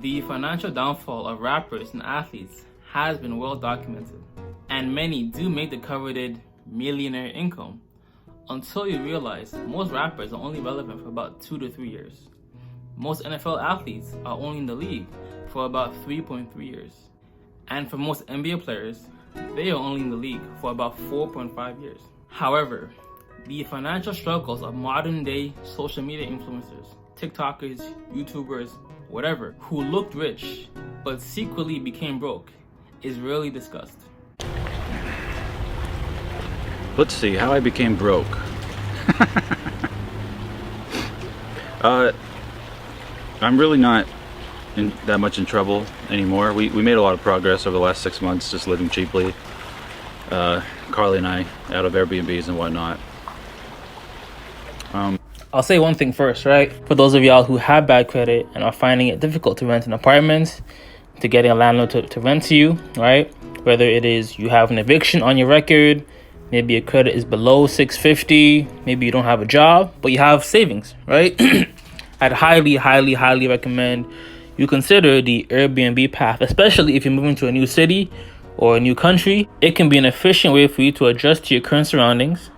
The financial downfall of rappers and athletes has been well documented, and many do make the coveted millionaire income until you realize most rappers are only relevant for about 2 to 3 years. Most NFL athletes are only in the league for about 3.3 years. And for most NBA players, they are only in the league for about 4.5 years. However, the financial struggles of modern day social media influencers, TikTokers, YouTubers, whatever, who looked rich but secretly became broke is rarely discussed. Let's see how I became broke. I'm really not that much in trouble anymore. We made a lot of progress over the last 6 months just living cheaply. Carly and I out of Airbnbs and whatnot. I'll say one thing first, right? For those of y'all who have bad credit and are finding it difficult to rent an apartment, to getting a landlord to rent to you, right? Whether it is you have an eviction on your record, maybe your credit is below 650, maybe you don't have a job, but you have savings, right? I'd highly recommend you consider the Airbnb path, especially if you're moving to a new city or a new country. It can be an efficient way for you to adjust to your current surroundings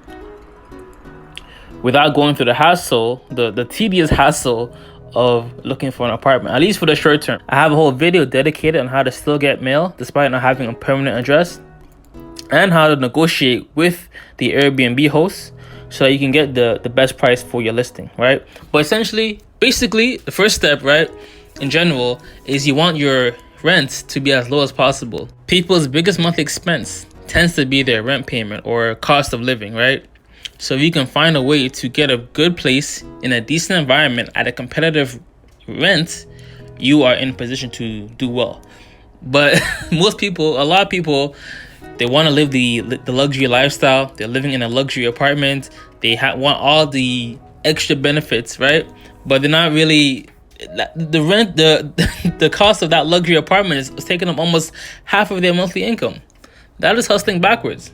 without going through the hassle, the tedious hassle of looking for an apartment, at least for the short term. I have a whole video dedicated on how to still get mail despite not having a permanent address, and how to negotiate with the Airbnb host so that you can get the best price for your listing, right? But basically, the first step, right, in general, is you want your rent to be as low as possible. People's biggest monthly expense tends to be their rent payment or cost of living, right? So if you can find a way to get a good place in a decent environment at a competitive rent, you are in a position to do well. But a lot of people, they want to live the luxury lifestyle. They're living in a luxury apartment. They want all the extra benefits, right? But they're not really, the rent, the cost of that luxury apartment is taking up almost half of their monthly income. That is hustling backwards.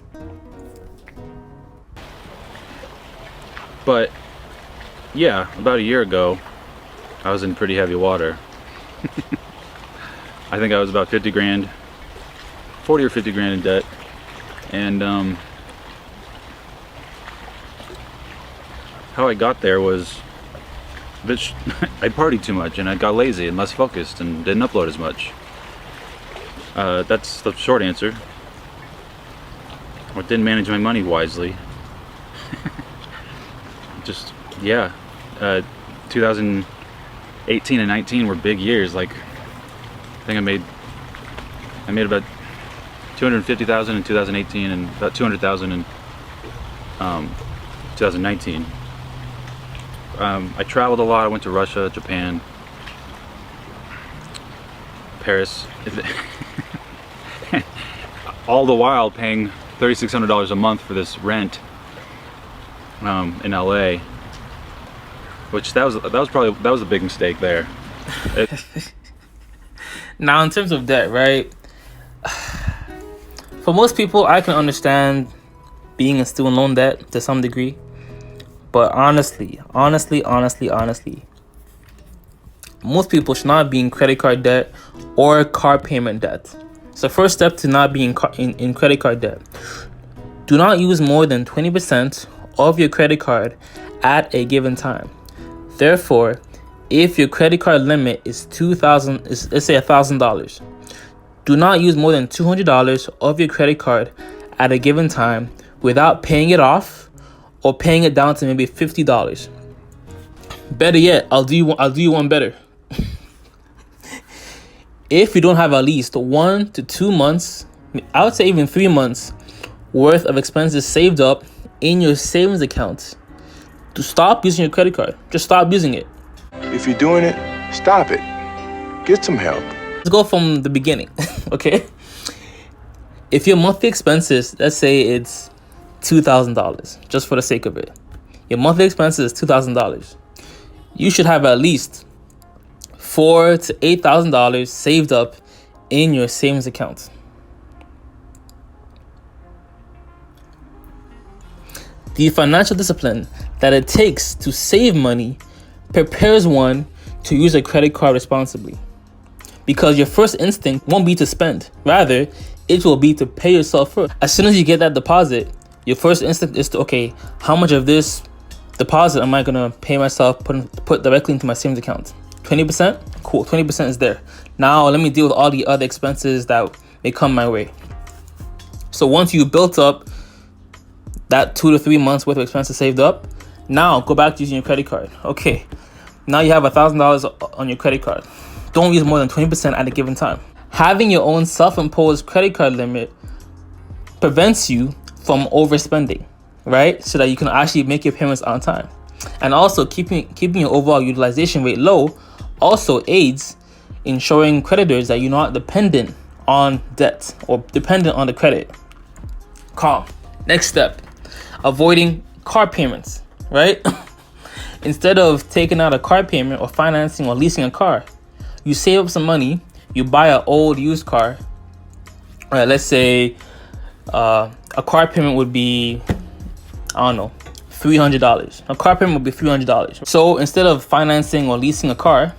But yeah, about a year ago, I was in pretty heavy water. I think I was about 40 or 50 grand in debt. And how I got there was, I partied too much and I got lazy and less focused and didn't upload as much. That's the short answer. Or didn't manage my money wisely. 2018 and 19 were big years. Like, I think I made about 250,000 in 2018 and about 200,000 in 2019. I traveled a lot. I went to Russia, Japan, Paris, all the while paying $3,600 a month for this rent in LA, which that was a big mistake there. Now, in terms of debt, right? For most people, I can understand being in student loan debt to some degree. But honestly, most people should not be in credit card debt or car payment debt. So first step to not be in credit card debt. Do not use more than 20% of your credit card at a given time. Therefore, if your credit card limit is let's say $1,000, do not use more than $200 of your credit card at a given time without paying it off or paying it down to maybe $50. Better yet, I'll do you one better. If you don't have at least 1 to 2 months, I would say even 3 months worth of expenses saved up in your savings account, to stop using your credit card. Just stop using it. If you're doing it, stop it. Get some help. Let's go from the beginning, okay? If your monthly expenses, let's say it's $2,000, just for the sake of it. Your monthly expenses is $2,000. You should have at least $4,000 to $8,000 saved up in your savings account. The financial discipline that it takes to save money prepares one to use a credit card responsibly. because your first instinct won't be to spend. Rather, it will be to pay yourself first. As soon as you get that deposit, your first instinct is to, okay, how much of this deposit am I gonna pay myself, put directly into my savings account? 20%? Cool, 20% is there. Now let me deal with all the other expenses that may come my way. So once you built up that 2 to 3 months worth of expenses saved up, now go back to using your credit card. Okay, now you have $1,000 on your credit card. Don't use more than 20% at a given time. Having your own self-imposed credit card limit prevents you from overspending, right? So that you can actually make your payments on time. And also keeping your overall utilization rate low also aids in showing creditors that you're not dependent on debt or dependent on the credit. Calm. Next step, avoiding car payments, right? Instead of taking out a car payment or financing or leasing a car, you save up some money, you buy an old used car. All right, let's say a car payment would be, I don't know, $300. A car payment would be $300. So instead of financing or leasing a car,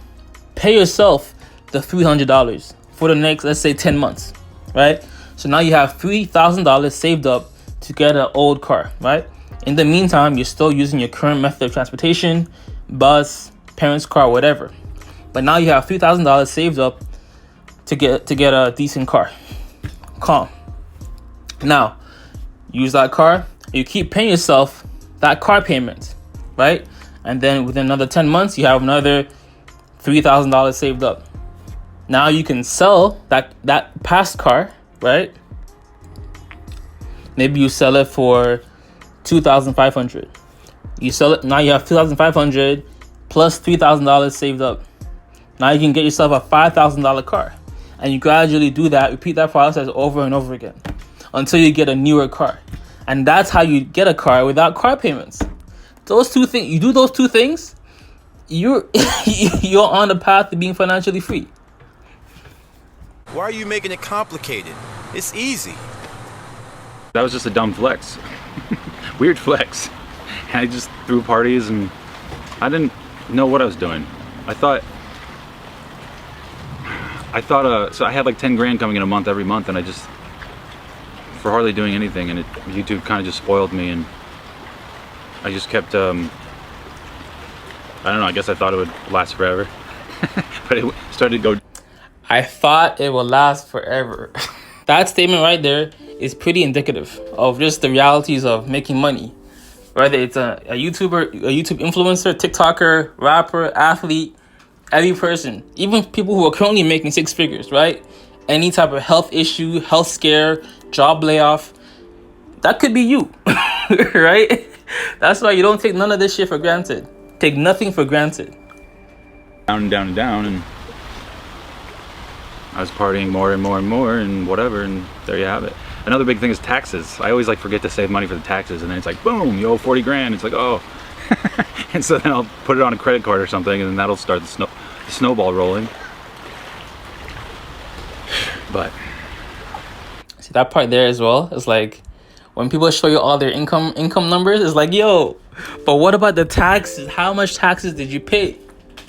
pay yourself the $300 for the next, let's say, 10 months, right? So now you have $3,000 saved up to get an old car, right? In the meantime, you're still using your current method of transportation, bus, parents' car, whatever. But now you have $3,000 saved up to get a decent car. Calm. Now, use that car. You keep paying yourself that car payment, right? And then within another 10 months, you have another $3,000 saved up. Now you can sell that past car, right? Maybe you sell it for $2,500. You sell it, now you have $2,500 plus $3,000 saved up. Now you can get yourself a $5,000 car. And you gradually do that, repeat that process over and over again until you get a newer car. And that's how you get a car without car payments. Those two things, you do those two things, you're on the path to being financially free. Why are you making it complicated? It's easy. That was just a dumb flex. Weird flex. I just threw parties and I didn't know what I was doing. I thought, so I had like 10 grand coming in a month every month, and I just, for hardly doing anything, and YouTube kind of just spoiled me, and I just kept, I don't know, I guess I thought it would last forever, but it started to go. I thought it would last forever. That statement right there is pretty indicative of just the realities of making money. Whether it's a YouTuber, a YouTube influencer, TikToker, rapper, athlete, every person, even people who are currently making 6 figures, right? Any type of health issue, health scare, job layoff, that could be you, right? That's why you don't take none of this shit for granted. Take nothing for granted. Down and down and down, and I was partying more and more and more and whatever, and there you have it. Another big thing is taxes. I always like forget to save money for the taxes, and then it's like, boom, you owe 40 grand. It's like, oh. And so then I'll put it on a credit card or something, and then that'll start the snowball rolling. But see, that part there as well is like when people show you all their income numbers, it's like, yo, but what about the taxes? How much taxes did you pay?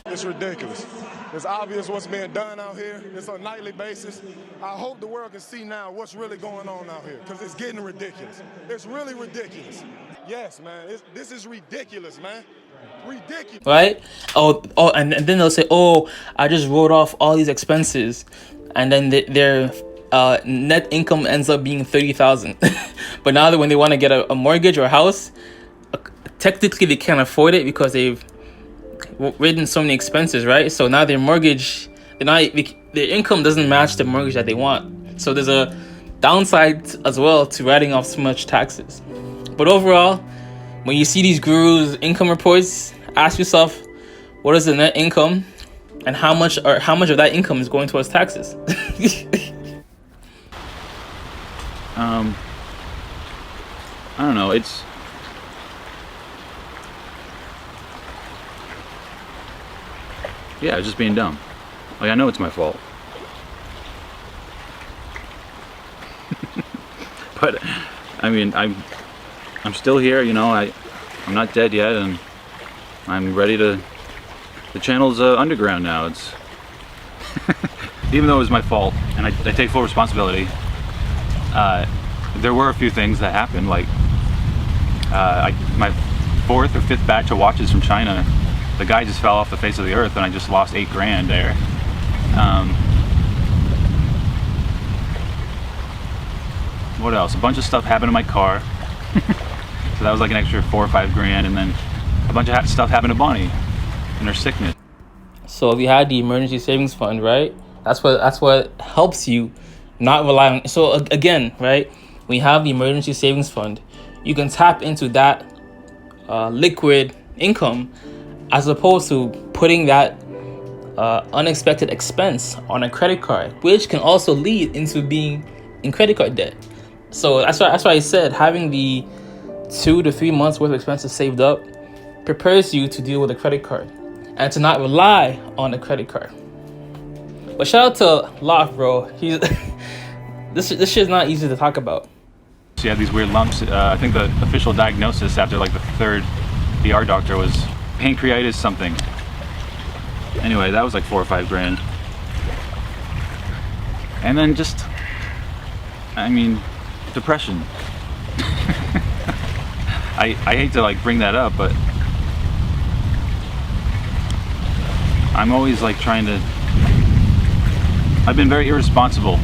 It's ridiculous. It's obvious what's being done out here. It's on a nightly basis. I hope the world can see now what's really going on out here, because it's getting ridiculous. It's really ridiculous. Yes, man. This is ridiculous, man. Ridiculous. Right? Oh, and then they'll say, oh, I just wrote off all these expenses, and then their net income ends up being $30,000. But now that when they want to get a mortgage or a house, technically they can't afford it because they've written so many expenses, right? So now their mortgage, their income doesn't match the mortgage that they want. So there's a downside as well to writing off so much taxes. But overall, when you see these gurus' income reports, ask yourself, what is the net income, and how much of that income is going towards taxes? I don't know. Yeah, just being dumb. Like, I know it's my fault. But I mean, I'm still here, you know. I'm not dead yet, and I'm ready to. The channel's underground now. It's even though it was my fault, and I take full responsibility, there were a few things that happened, like my 4th or 5th batch of watches from China, the guy just fell off the face of the earth, and I just lost 8 grand there. What else? A bunch of stuff happened in my car. So that was like an extra 4 or 5 grand, and then a bunch of stuff happened to Bonnie and her sickness. So we had the emergency savings fund, right? That's what helps you not rely on. So again, right? We have the emergency savings fund. You can tap into that liquid income as opposed to putting that unexpected expense on a credit card, which can also lead into being in credit card debt. So that's why I said having the 2 to 3 months worth of expenses saved up prepares you to deal with a credit card and to not rely on a credit card. But shout out to LAHWF, bro. This shit's not easy to talk about. She had these weird lumps. I think the official diagnosis after like the 3rd ER doctor was pancreatitis something. Anyway, that was like 4 or 5 grand. And then just, I mean, depression. I hate to like bring that up, but I'm always like trying to, I've been very irresponsible,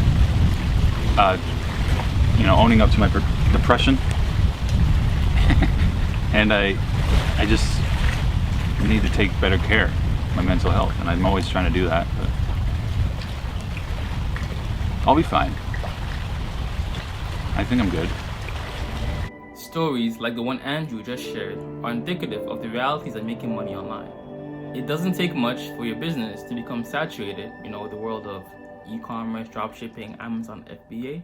owning up to my depression. And I just need to take better care of my mental health, and I'm always trying to do that, but I'll be fine. I think I'm good. Stories like the one Andrew just shared are indicative of the realities of making money online. It doesn't take much for your business to become saturated, with the world of e-commerce, dropshipping, Amazon FBA,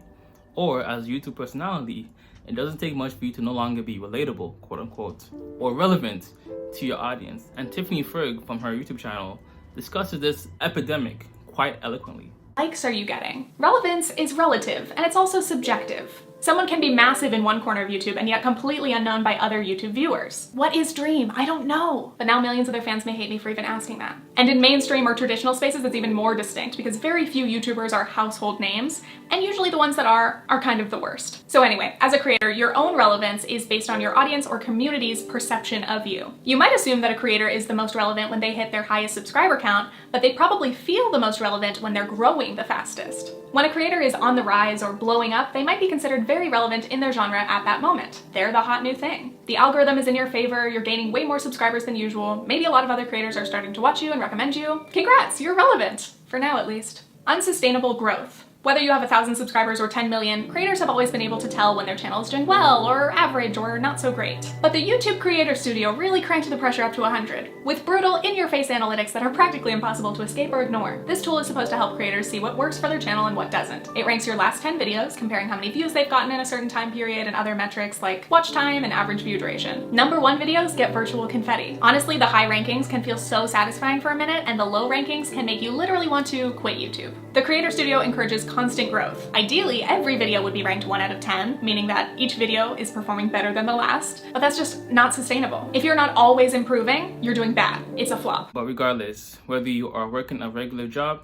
or as a YouTube personality, it doesn't take much for you to no longer be relatable, quote unquote, or relevant to your audience. And Tiffany Ferg from her YouTube channel discusses this epidemic quite eloquently. Likes are you getting? Relevance is relative, and it's also subjective. Someone can be massive in one corner of YouTube and yet completely unknown by other YouTube viewers. What is dream? I don't know. But now millions of their fans may hate me for even asking that. And in mainstream or traditional spaces, it's even more distinct because very few YouTubers are household names, and usually the ones that are kind of the worst. So anyway, as a creator, your own relevance is based on your audience or community's perception of you. You might assume that a creator is the most relevant when they hit their highest subscriber count, but they probably feel the most relevant when they're growing the fastest. When a creator is on the rise or blowing up, they might be considered very relevant in their genre at that moment. They're the hot new thing. The algorithm is in your favor, you're gaining way more subscribers than usual, maybe a lot of other creators are starting to watch you and recommend you. Congrats, you're relevant. For now at least. Unsustainable growth. Whether you have 1,000 subscribers or 10 million, creators have always been able to tell when their channel is doing well, or average, or not so great. But the YouTube Creator Studio really cranked the pressure up to 100, with brutal, in-your-face analytics that are practically impossible to escape or ignore. This tool is supposed to help creators see what works for their channel and what doesn't. It ranks your last 10 videos, comparing how many views they've gotten in a certain time period and other metrics like watch time and average view duration. #1 videos get virtual confetti. Honestly, the high rankings can feel so satisfying for a minute, and the low rankings can make you literally want to quit YouTube. The Creator Studio encourages constant growth. Ideally, every video would be ranked 1 out of 10, meaning that each video is performing better than the last, but that's just not sustainable. If you're not always improving, you're doing bad. It's a flop. But regardless, whether you are working a regular job,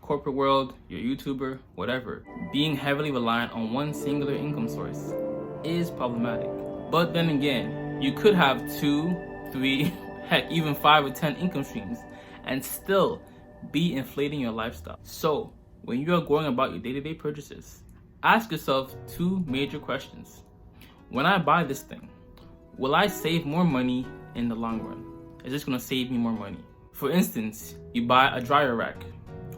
corporate world, you're a YouTuber, whatever, being heavily reliant on one singular income source is problematic. But then again, you could have 2, 3, heck, even 5 or 10 income streams and still be inflating your lifestyle. So when you are going about your day-to-day purchases, ask yourself 2 major questions. When I buy this thing, will I save more money in the long run? Is this going to save me more money? For instance, you buy a dryer rack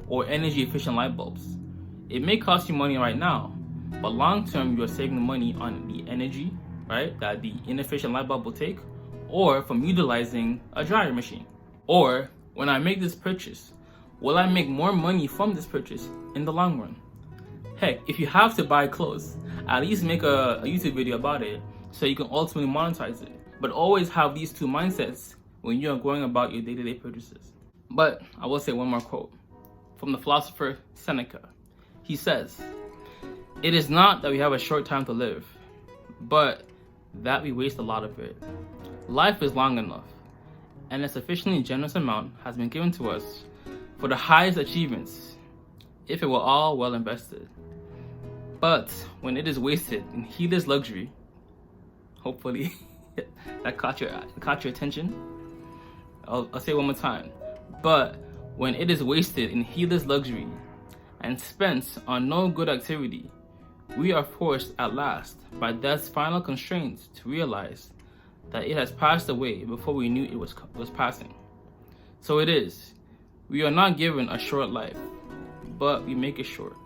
or energy efficient light bulbs. It may cost you money right now, but long term you are saving money on the energy, right, that the inefficient light bulb will take, or from utilizing a dryer machine. Or when I make this purchase, will I make more money from this purchase in the long run? Heck, if you have to buy clothes, at least make a YouTube video about it so you can ultimately monetize it. But always have these 2 mindsets when you are going about your day-to-day purchases. But I will say one more quote from the philosopher Seneca. He says, "It is not that we have a short time to live, but that we waste a lot of it. Life is long enough, and a sufficiently generous amount has been given to us for the highest achievements if it were all well invested. But when it is wasted in heedless luxury, hopefully that caught your attention. I'll say it one more time. But when it is wasted in heedless luxury and spent on no good activity, we are forced at last by death's final constraints to realize that it has passed away before we knew it was passing. So it is. We are not given a short life, but we make it short.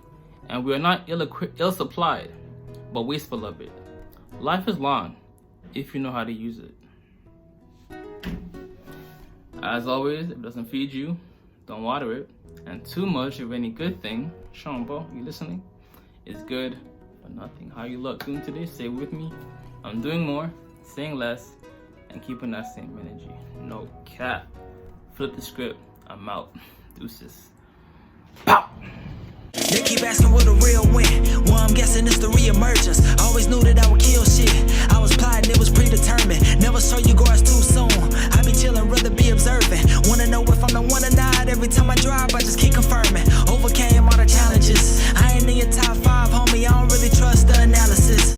And we are not ill-supplied, but wasteful of it. Life is long if you know how to use it. As always, if it doesn't feed you, don't water it. And too much of any good thing, Shombo, you listening, is good for nothing. How you look doing today? Stay with me. I'm doing more, saying less, and keeping that same energy. No cap. Flip the script. I'm out. Deuces. Pow! They keep asking what a real win. Well, I'm guessing it's the reemergence. I always knew